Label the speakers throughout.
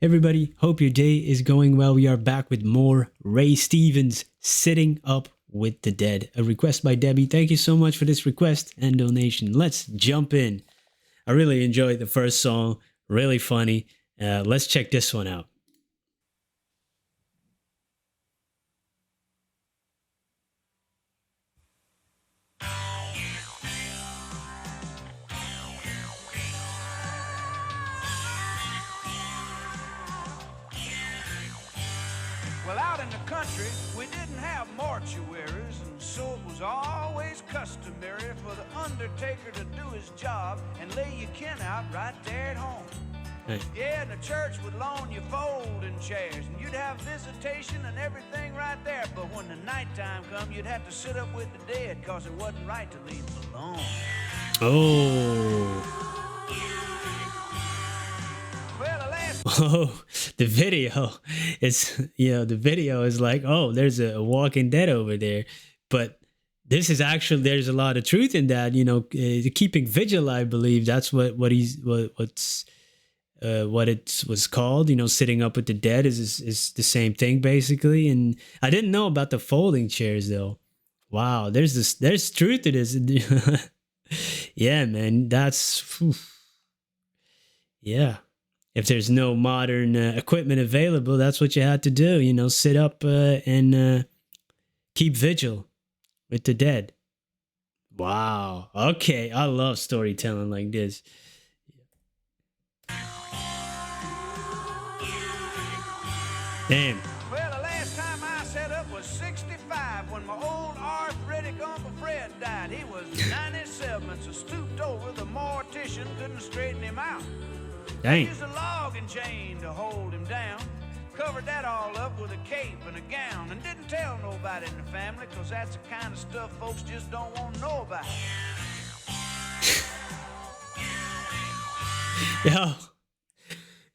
Speaker 1: Everybody, hope your day is going well. We are back with more Ray Stevens, Sitting Up with the Dead. A request by Debbie. Thank you so much for this request and donation. Let's jump in. I really enjoyed the first song. Really funny. Let's check this one out.
Speaker 2: Well, out in the country, we didn't have mortuaries, and so it was always customary for the undertaker to do his job and lay your kin out right there at home.
Speaker 1: Hey.
Speaker 2: Yeah, and the church would loan you folding chairs, and you'd have visitation and everything right there. But when the nighttime come, you'd have to sit up with the dead, cause it wasn't right to leave them alone.
Speaker 1: Oh.
Speaker 2: Well, the last
Speaker 1: Oh, the video is, the video is like, oh, there's a Walking Dead over there. But this is actually, there's a lot of truth in that, keeping vigil, I believe that's what it was called, sitting up with the dead is the same thing basically. And I didn't know about the folding chairs though. Wow, there's truth to this. Yeah, man, yeah. If there's no modern equipment available, that's what you had to do, sit up and keep vigil with the dead. Wow. Okay, I love storytelling like this. Damn.
Speaker 2: Well, the last time I set up was 65 when my old arthritic Uncle Fred died. He was 97, so stooped over, the mortician couldn't straighten him out.
Speaker 1: Dang.
Speaker 2: Used a logging chain to hold him down. Covered that all up with a cape and a gown. And didn't tell nobody in the family, cause that's the kind of stuff folks just don't want to know about.
Speaker 1: Yo,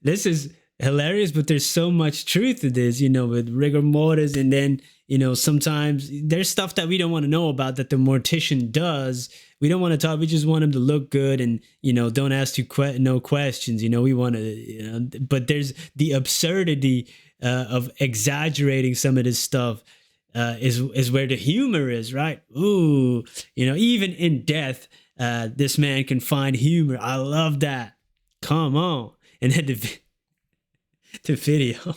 Speaker 1: this is hilarious, but there's so much truth to this, with rigor mortis. And then, sometimes there's stuff that we don't want to know about that the mortician does. We don't want to talk. We just want him to look good and, don't ask no questions. We want to, but there's the absurdity of exaggerating some of this stuff is where the humor is, right? Ooh, even in death, this man can find humor. I love that. Come on. And then the video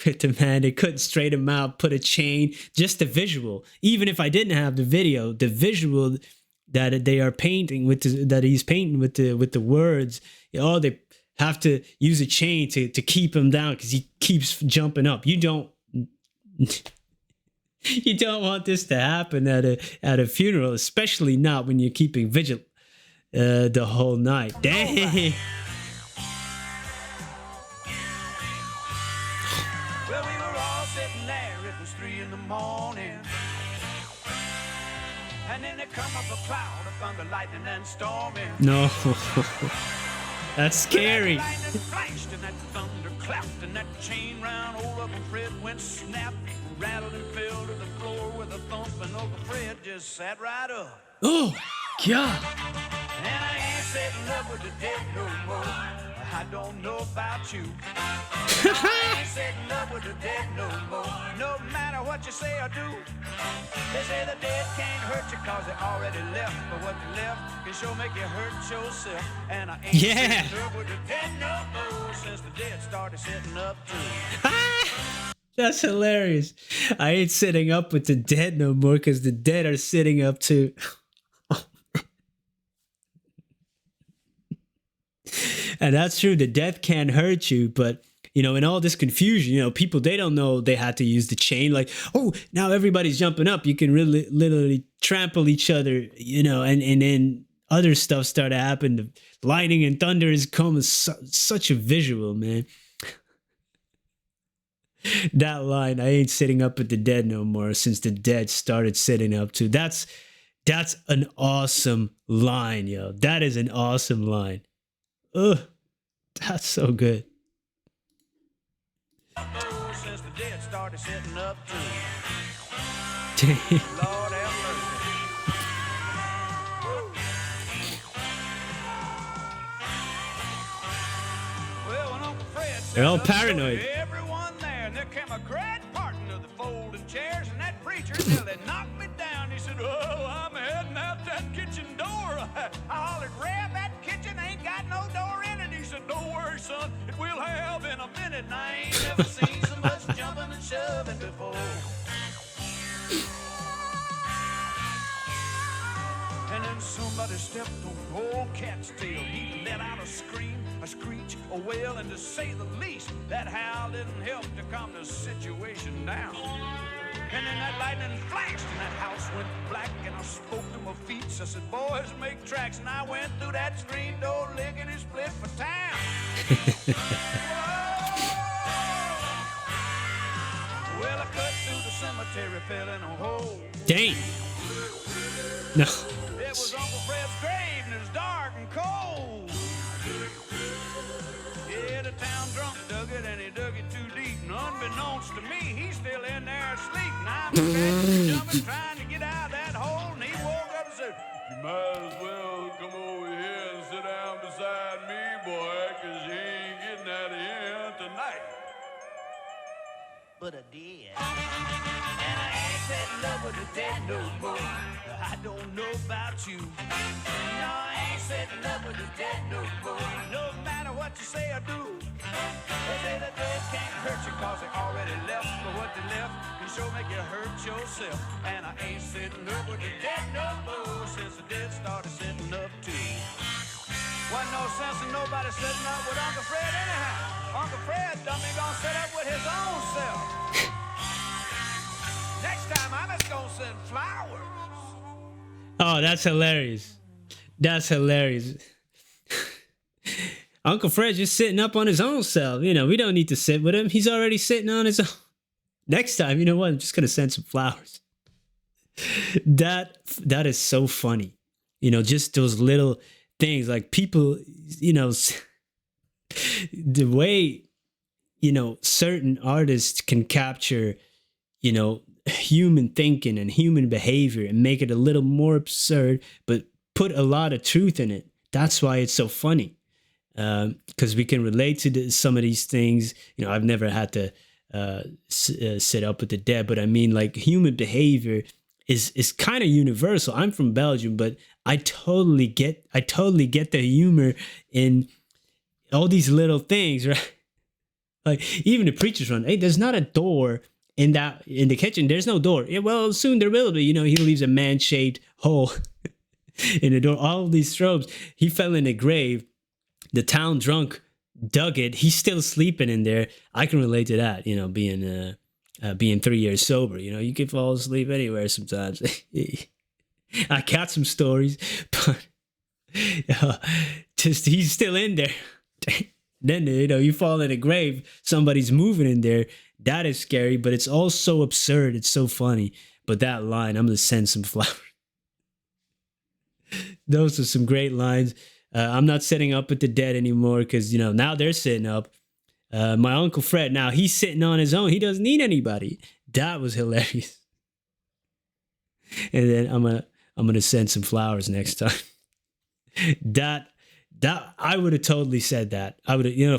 Speaker 1: with the man, they couldn't straighten him out, put a chain, just the visual. Even if I didn't have the video, the visual that they are painting that he's painting with the words, they have to use a chain to keep him down because he keeps jumping up. You don't want this to happen at a funeral, especially not when you're keeping vigil the whole night. Dang.
Speaker 2: Well, we were all sitting there, it was 3 in the morning. And then there come up a cloud of thunder, lightning, and storming.
Speaker 1: No. That's scary.
Speaker 2: Well, that lightning flashed and that thunder clapped and that chain round old Uncle Fred went snap, rattled and fell to the floor with a thump, and Uncle Fred just sat right up.
Speaker 1: Oh, God.
Speaker 2: And I ain't sitting up with the dead no more. I don't know about you. I ain't sitting up with the dead no more. No matter what you say or do. They say the dead can't hurt you cause they already left. But what they left can sure make you hurt yourself. And I ain't sitting up with the dead no more since the dead started sitting up too.
Speaker 1: That's hilarious. I ain't sitting up with the dead no more because the dead are sitting up too. And that's true. The death can't hurt you, but in all this confusion, people, they don't know they had to use the chain. Like, oh, now everybody's jumping up. You can really literally trample each other, and then other stuff started happening. The lightning and thunder is coming. Such a visual, man. That line, I ain't sitting up with the dead no more since the dead started sitting up too. That's an awesome line, yo. That is an awesome line. Ugh, that's so good.
Speaker 2: Since the dead started sitting up
Speaker 1: Dang.
Speaker 2: Lord have mercy. Well, when Uncle Fred
Speaker 1: They're all
Speaker 2: Up so
Speaker 1: paranoid.
Speaker 2: everyone there, and there came a great parting of the folding chairs, and that preacher nearly knocked me down. He said, "Oh, I'm heading out that kitchen door." I hollered, "Rev, that kitchen ain't got no door in it." He said, "Don't worry, son, it will have in a minute." And I ain't never seen so much jumping and shoving before. And then somebody stepped on old cat's tail. He let out a scream, a screech, a wail, and to say the least, that howl didn't help to calm the situation down. And then that lightning flashed, and that house went black, and I spoke to my feet. I said, "Boys, make tracks." And I went through that screen door, licking his split for town. Well, I cut through the cemetery, fell in a hole.
Speaker 1: Dang. No.
Speaker 2: It was Uncle Fred's grave, and it was dark and cold. Yeah, the town drunk dug it, and he dug it too deep. And unbeknownst to me, he's still in there asleep. And I'm jumping, trying to get out of that hole. And he woke up and said, "You might as well come over here and sit down beside me, boy, 'cause you ain't getting out of here tonight." But I did. And I ain't set in love with the dead no more. I don't know about you. No, I ain't set in love with the dead no more. No matter what you say or do. They say the dead can't hurt you 'cause they already left. But what they left can sure make you hurt yourself. And I ain't sitting up with the dead no more since the dead started sitting up too. Wasn't no sense in nobody sitting up with Uncle Fred anyhow. Uncle Fred dummy gonna sit up with his own self. Next time I'm just gonna send flowers.
Speaker 1: Oh, that's hilarious. That's hilarious. Uncle Fred's just sitting up on his own self. You know, we don't need to sit with him. He's already sitting on his own. Next time, you know what? I'm just gonna send some flowers. That is so funny. You know, just those little things like people, you know, the way, you know, certain artists can capture, you know, human thinking and human behavior and make it a little more absurd, but put a lot of truth in it. That's why it's so funny. Because we can relate to some of these things. You know, I've never had to sit up with the dead, but I mean, like, human behavior is kind of universal. I'm from Belgium, but I totally get the humor in all these little things, right? Like, even the preachers run, "Hey, there's not a door in the kitchen. There's no door." Yeah, well, soon there will be. You know, he leaves a man-shaped hole in the door. All these tropes. He fell in a grave. The town drunk dug it. He's still sleeping in there. I can relate to that. You know, being 3 years sober. You know, you can fall asleep anywhere sometimes. I got some stories, but just he's still in there. Then, you know, you fall in a grave, somebody's moving in there. That is scary, but it's all so absurd. It's so funny. But that line, "I'm going to send some flowers." Those are some great lines. I'm not sitting up with the dead anymore because, you know, now they're sitting up. My Uncle Fred, now he's sitting on his own. He doesn't need anybody. That was hilarious. And then I'm gonna send some flowers next time. that I would have totally said that. I would have, you know,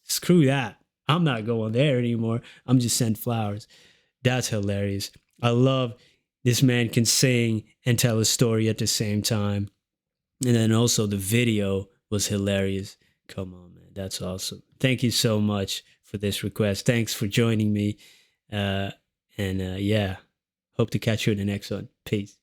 Speaker 1: screw that. I'm not going there anymore. I'm just sending flowers. That's hilarious. I love this man can sing and tell a story at the same time. And then also the video was hilarious. Come on, man. That's awesome. Thank you so much for this request. Thanks for joining me. Yeah, hope to catch you in the next one. Peace.